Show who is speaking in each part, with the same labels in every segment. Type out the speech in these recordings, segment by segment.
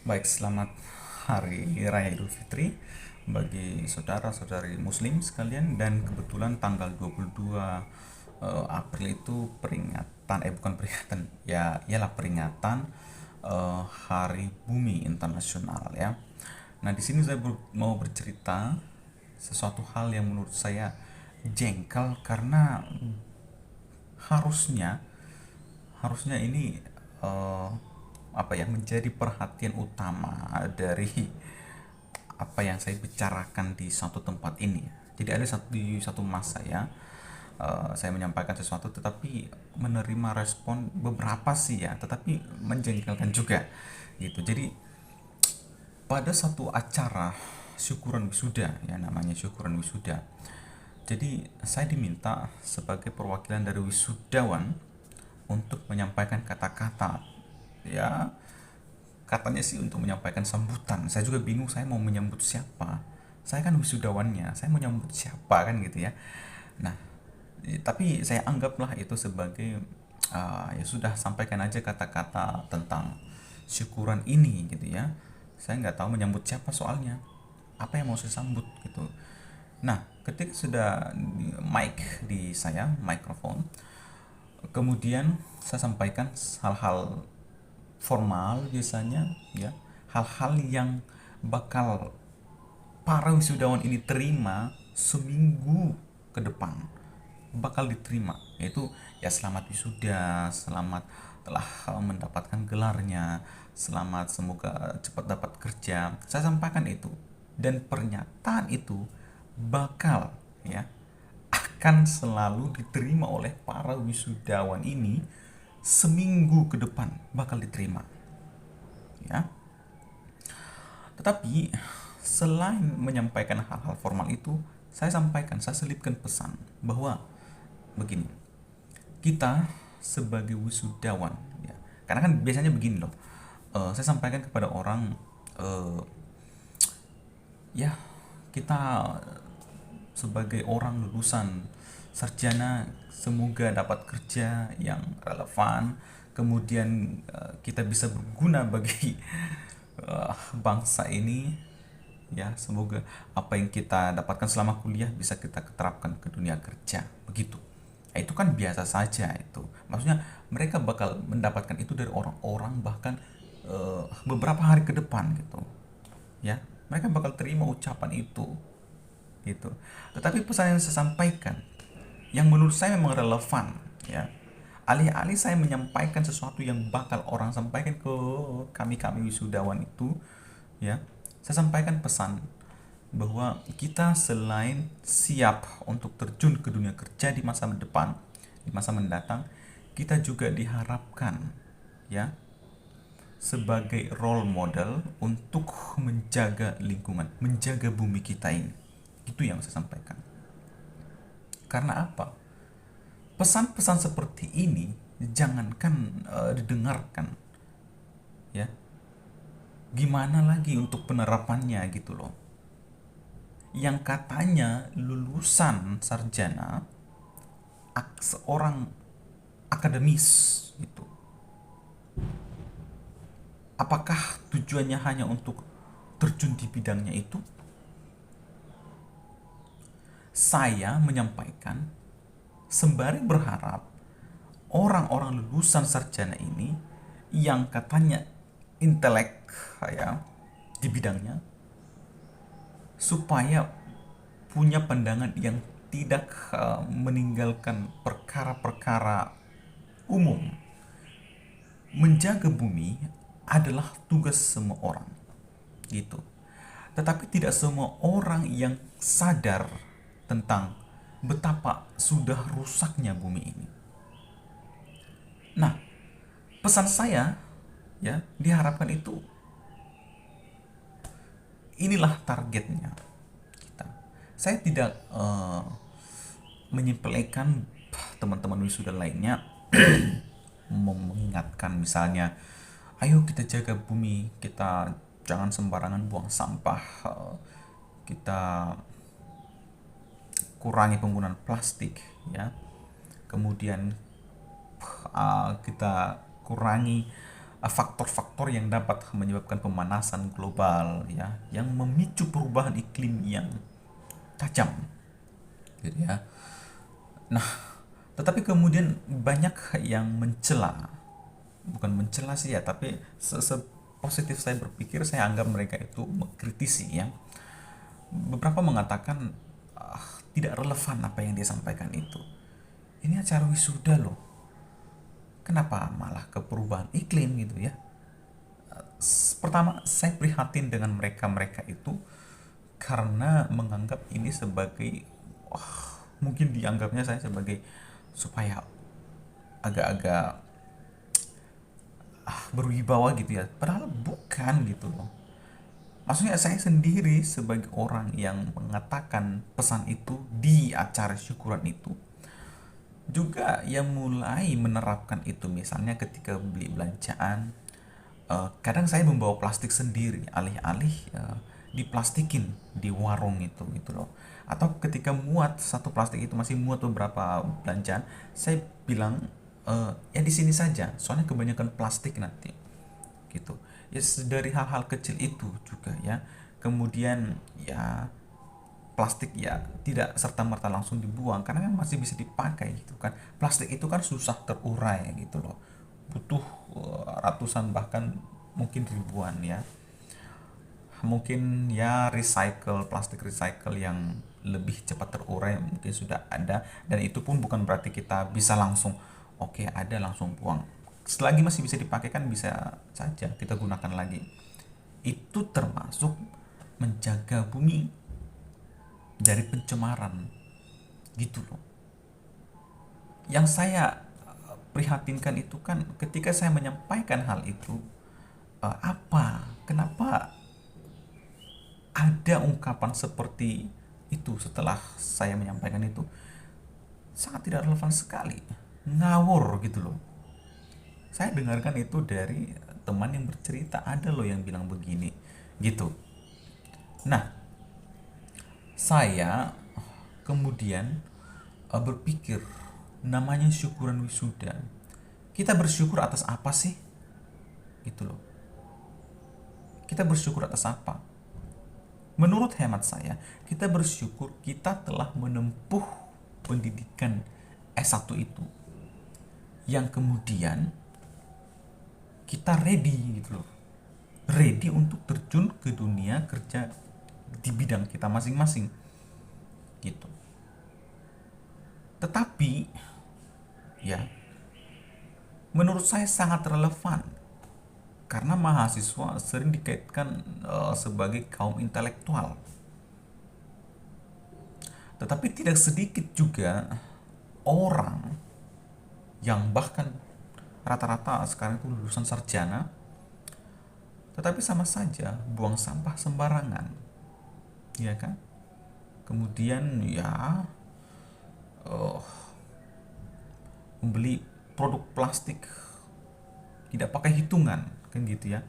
Speaker 1: Baik, selamat Hari Raya Idul Fitri bagi saudara-saudari muslim sekalian, dan kebetulan tanggal 22 April itu bukan peringatan, ya ialah peringatan Hari Bumi Internasional ya. Nah, di sini saya mau bercerita sesuatu hal yang menurut saya jengkel karena harusnya harusnya ini eh, menjadi perhatian utama dari apa yang saya bicarakan di satu tempat ini. Jadi ada di satu masa ya, saya menyampaikan sesuatu tetapi menerima respon beberapa sih ya, tetapi menjengkelkan juga gitu. Jadi pada satu acara syukuran wisuda, ya namanya syukuran wisuda, jadi saya diminta sebagai perwakilan dari wisudawan untuk menyampaikan kata-kata, ya katanya sih untuk menyampaikan sambutan. Saya juga bingung saya mau menyambut siapa, saya kan wisudawannya, saya mau menyambut siapa kan gitu ya. Nah, tapi saya anggaplah itu sebagai ya sudah, sampaikan aja kata-kata tentang syukuran ini gitu ya. Saya nggak tahu menyambut siapa, soalnya apa yang mau saya sambut gitu. Nah, ketika sudah di saya mikrofon, kemudian saya sampaikan hal-hal formal biasanya ya, hal-hal yang bakal para wisudawan ini terima seminggu ke depan, bakal diterima, yaitu ya selamat wisuda, selamat telah mendapatkan gelarnya, selamat semoga cepat dapat kerja. Saya sampaikan itu, dan pernyataan itu bakal ya akan selalu diterima oleh para wisudawan ini seminggu ke depan, bakal diterima ya. Tetapi selain menyampaikan hal-hal formal itu, saya selipkan pesan bahwa begini, kita sebagai wisudawan ya, karena kan biasanya begini loh, saya sampaikan kepada orang, eh, ya kita sebagai orang lulusan sarjana semoga dapat kerja yang relevan, kemudian kita bisa berguna bagi bangsa ini ya, semoga apa yang kita dapatkan selama kuliah bisa kita terapkan ke dunia kerja begitu. Nah, itu kan biasa saja, itu maksudnya mereka bakal mendapatkan itu dari orang-orang, bahkan beberapa hari ke depan gitu ya, mereka bakal terima ucapan itu gitu. Tetapi pesan yang saya sampaikan yang menurut saya memang relevan ya, alih-alih saya menyampaikan sesuatu yang bakal orang sampaikan ke kami wisudawan itu ya, saya sampaikan pesan bahwa kita selain siap untuk terjun ke dunia kerja di masa depan, di masa mendatang, kita juga diharapkan ya sebagai role model untuk menjaga lingkungan, menjaga bumi kita ini. Itu yang saya sampaikan. Karena apa? Pesan-pesan seperti ini jangankan didengarkan ya, gimana lagi untuk penerapannya gitu loh. Yang katanya lulusan sarjana, seorang akademis gitu, apakah tujuannya hanya untuk terjun di bidangnya itu? Saya menyampaikan sembari berharap orang-orang lulusan sarjana ini yang katanya intelek ya di bidangnya, supaya punya pandangan yang tidak meninggalkan perkara-perkara umum. Menjaga bumi adalah tugas semua orang gitu. Tetapi tidak semua orang yang sadar tentang betapa sudah rusaknya bumi ini. Nah, pesan saya ya, diharapkan itu inilah targetnya kita. Saya tidak menyepelekan teman-teman wisuda lainnya, mengingatkan misalnya, ayo kita jaga bumi, kita jangan sembarangan buang sampah, kita kurangi penggunaan plastik ya, kemudian kita kurangi faktor-faktor yang dapat menyebabkan pemanasan global ya, yang memicu perubahan iklim yang tajam gitu ya. Nah, tetapi kemudian banyak yang mencela, bukan mencela sih ya, tapi positif saya berpikir, saya anggap mereka itu mengkritisi ya. Beberapa mengatakan tidak relevan apa yang dia sampaikan itu. Ini acara wisuda loh. Kenapa malah ke perubahan iklim gitu ya? Pertama, saya prihatin dengan mereka-mereka itu karena menganggap ini sebagai mungkin dianggapnya saya sebagai supaya agak-agak berwibawa gitu ya, padahal bukan gitu loh. Maksudnya saya sendiri sebagai orang yang mengatakan pesan itu di acara syukuran itu juga yang mulai menerapkan itu, misalnya ketika beli belanjaan, kadang saya membawa plastik sendiri alih-alih diplastikin di warung itu gitu loh. Atau ketika muat satu plastik itu masih muat beberapa belanjaan, saya bilang ya di sini saja, soalnya kebanyakan plastik nanti gitu ya. Dari hal-hal kecil itu juga ya, kemudian ya plastik ya tidak serta-merta langsung dibuang karena kan masih bisa dipakai gitu kan. Plastik itu kan susah terurai gitu loh, butuh ratusan bahkan mungkin ribuan ya. Mungkin ya plastik recycle yang lebih cepat terurai mungkin sudah ada, dan itu pun bukan berarti kita bisa langsung oke ada langsung buang. Selagi masih bisa dipakai kan bisa saja kita gunakan lagi. Itu termasuk menjaga bumi dari pencemaran gitu loh. Yang saya prihatinkan itu kan ketika saya menyampaikan hal itu, kenapa ada ungkapan seperti itu setelah saya menyampaikan itu, sangat tidak relevan sekali, ngawur gitu loh. Saya dengarkan itu dari teman yang bercerita, ada loh yang bilang begini gitu. Nah, saya kemudian berpikir, namanya syukuran wisuda, kita bersyukur atas apa sih gitu loh. Kita bersyukur atas apa? Menurut hemat saya, kita bersyukur kita telah menempuh pendidikan S1 itu, yang kemudian kita ready gitu loh, ready untuk terjun ke dunia kerja di bidang kita masing-masing gitu. Tetapi ya menurut saya sangat relevan karena mahasiswa sering dikaitkan sebagai kaum intelektual. Tetapi tidak sedikit juga orang yang bahkan rata-rata sekarang itu lulusan sarjana, tetapi sama saja buang sampah sembarangan, ya kan? Kemudian ya membeli produk plastik tidak pakai hitungan kan gitu ya.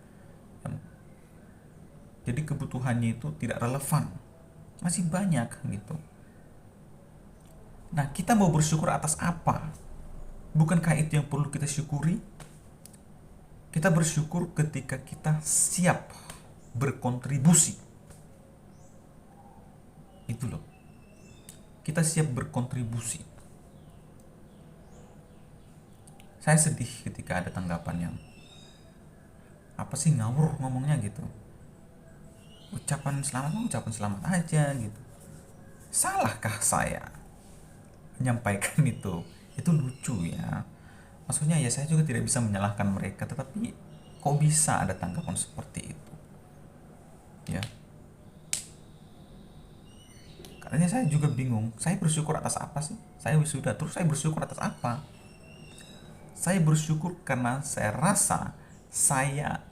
Speaker 1: Jadi kebutuhannya itu tidak relevan, masih banyak gitu. Nah, kita mau bersyukur atas apa? Bukankah itu yang perlu kita syukuri? Kita bersyukur ketika kita siap berkontribusi. Itu loh. Kita siap berkontribusi. Saya sedih ketika ada tanggapan yang apa sih ngawur ngomongnya gitu. Ucapan selamat aja gitu. Salahkah saya menyampaikan itu? Itu lucu ya. Maksudnya ya saya juga tidak bisa menyalahkan mereka, tetapi kok bisa ada tanggapan seperti itu? Ya. Karena saya juga bingung, saya bersyukur atas apa sih? Saya wisuda, terus saya bersyukur atas apa? Saya bersyukur karena saya rasa saya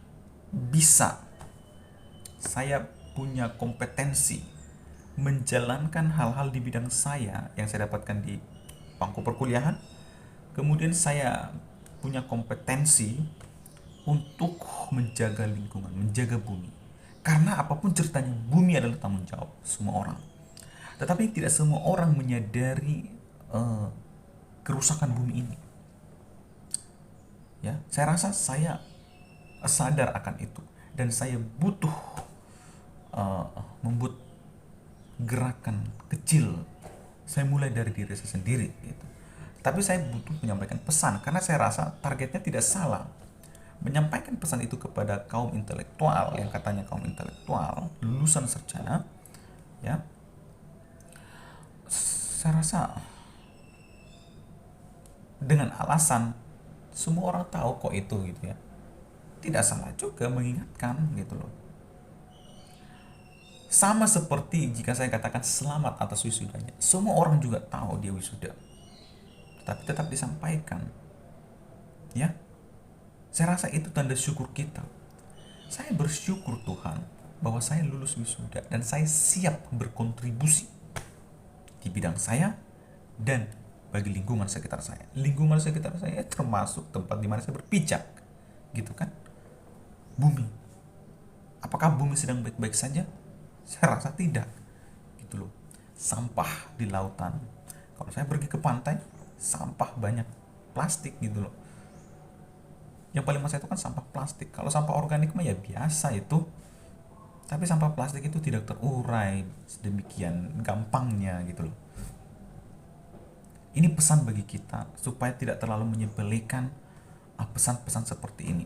Speaker 1: bisa, saya punya kompetensi menjalankan hal-hal di bidang saya yang saya dapatkan di bangku perkuliahan. Kemudian saya punya kompetensi untuk menjaga lingkungan, menjaga bumi. Karena apapun ceritanya, bumi adalah tanggung jawab semua orang. Tetapi tidak semua orang menyadari kerusakan bumi ini. Ya, saya rasa saya sadar akan itu, dan saya butuh membuat gerakan kecil. Saya mulai dari diri saya sendiri gitu. Tapi saya butuh menyampaikan pesan karena saya rasa targetnya tidak salah. Menyampaikan pesan itu kepada kaum intelektual yang katanya kaum intelektual lulusan sarjana, ya, saya rasa dengan alasan semua orang tahu kok itu gitu ya, tidak salah juga mengingatkan gitu loh. Sama seperti jika saya katakan selamat atas wisudanya, semua orang juga tahu dia wisuda, tapi tetap disampaikan, ya. Saya rasa itu tanda syukur kita. Saya bersyukur Tuhan bahwa saya lulus wisuda dan saya siap berkontribusi di bidang saya dan bagi lingkungan sekitar saya. Lingkungan sekitar saya termasuk tempat di mana saya berpijak, gitu kan? Bumi. Apakah bumi sedang baik-baik saja? Saya rasa tidak, gitu loh. Sampah di lautan. Kalau saya pergi ke pantai, sampah banyak, plastik gitu loh. Yang paling masalah itu kan sampah plastik. Kalau sampah organik mah ya biasa itu. Tapi sampah plastik itu tidak terurai sedemikian gampangnya gitu loh. Ini pesan bagi kita supaya tidak terlalu menyepelekan pesan-pesan seperti ini.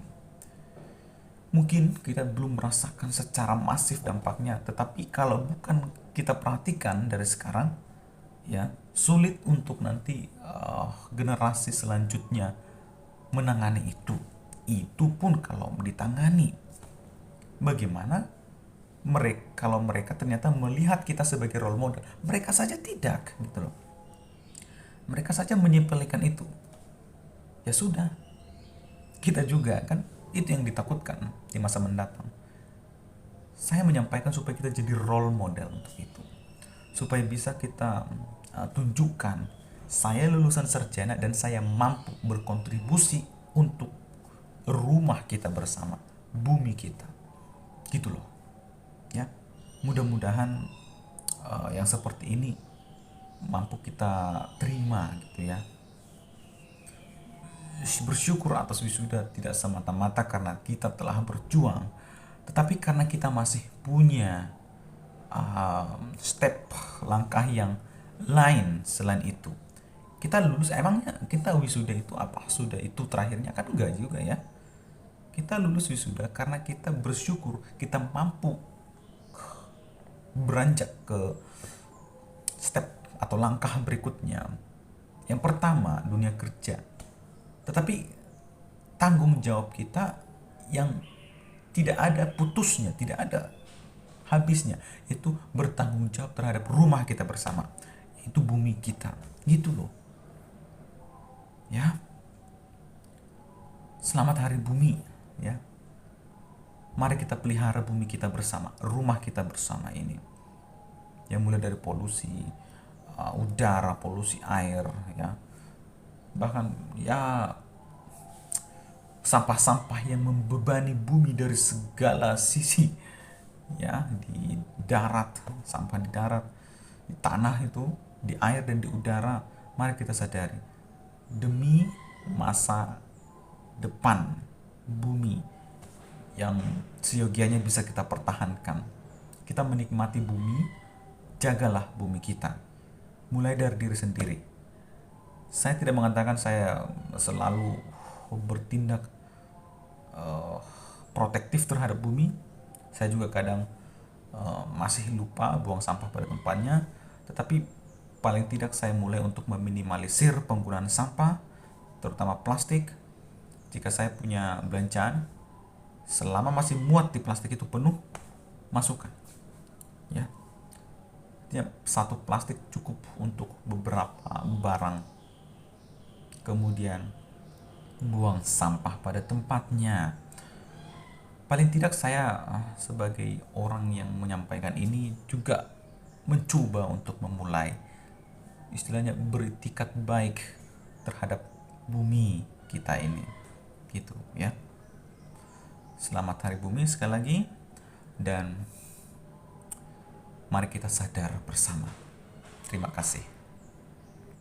Speaker 1: Mungkin kita belum merasakan secara masif dampaknya, tetapi kalau bukan kita perhatikan dari sekarang, ya sulit untuk nanti generasi selanjutnya menangani itu. Itu pun kalau ditangani, bagaimana kalau mereka ternyata melihat kita sebagai role model, mereka saja tidak gitu loh. Mereka saja menyepelekan itu. Ya sudah, kita juga kan itu yang ditakutkan di masa mendatang. Saya menyampaikan supaya kita jadi role model untuk itu, supaya bisa kita tunjukkan saya lulusan sarjana dan saya mampu berkontribusi untuk rumah kita bersama, bumi kita, gitu loh. Ya, mudah-mudahan yang seperti ini mampu kita terima gitu ya. Bersyukur atas wisuda tidak semata-mata karena kita telah berjuang, tetapi karena kita masih punya step langkah yang lain selain itu. Kita lulus, emangnya kita wisuda itu apa? Sudah itu terakhirnya kan enggak juga ya. Kita lulus wisuda karena kita bersyukur kita mampu beranjak ke step atau langkah berikutnya. Yang pertama, dunia kerja. Tetapi tanggung jawab kita yang tidak ada putusnya, tidak ada habisnya, itu bertanggung jawab terhadap rumah kita bersama, itu bumi kita, gitu loh. Ya, selamat Hari Bumi, ya. Mari kita pelihara bumi kita bersama, rumah kita bersama ini. Yang mulai dari polusi udara, polusi air, ya. Bahkan ya sampah-sampah yang membebani bumi dari segala sisi, ya, di darat, sampah di darat, di tanah itu, di air dan di udara. Mari kita sadari, demi masa depan bumi yang seyogianya bisa kita pertahankan, kita menikmati bumi, jagalah bumi kita, mulai dari diri sendiri. Saya tidak mengatakan saya selalu bertindak protektif terhadap bumi. Saya juga kadang masih lupa buang sampah pada tempatnya. Tetapi paling tidak saya mulai untuk meminimalisir penggunaan sampah, terutama plastik. Jika saya punya belanjaan, selama masih muat di plastik itu penuh, masukkan. Ya, satu plastik cukup untuk beberapa barang. Kemudian buang sampah pada tempatnya. Paling tidak saya sebagai orang yang menyampaikan ini juga mencoba untuk memulai, istilahnya, beritikat baik terhadap bumi kita ini, gitu ya. Selamat Hari Bumi sekali lagi, dan mari kita sadar bersama. Terima kasih.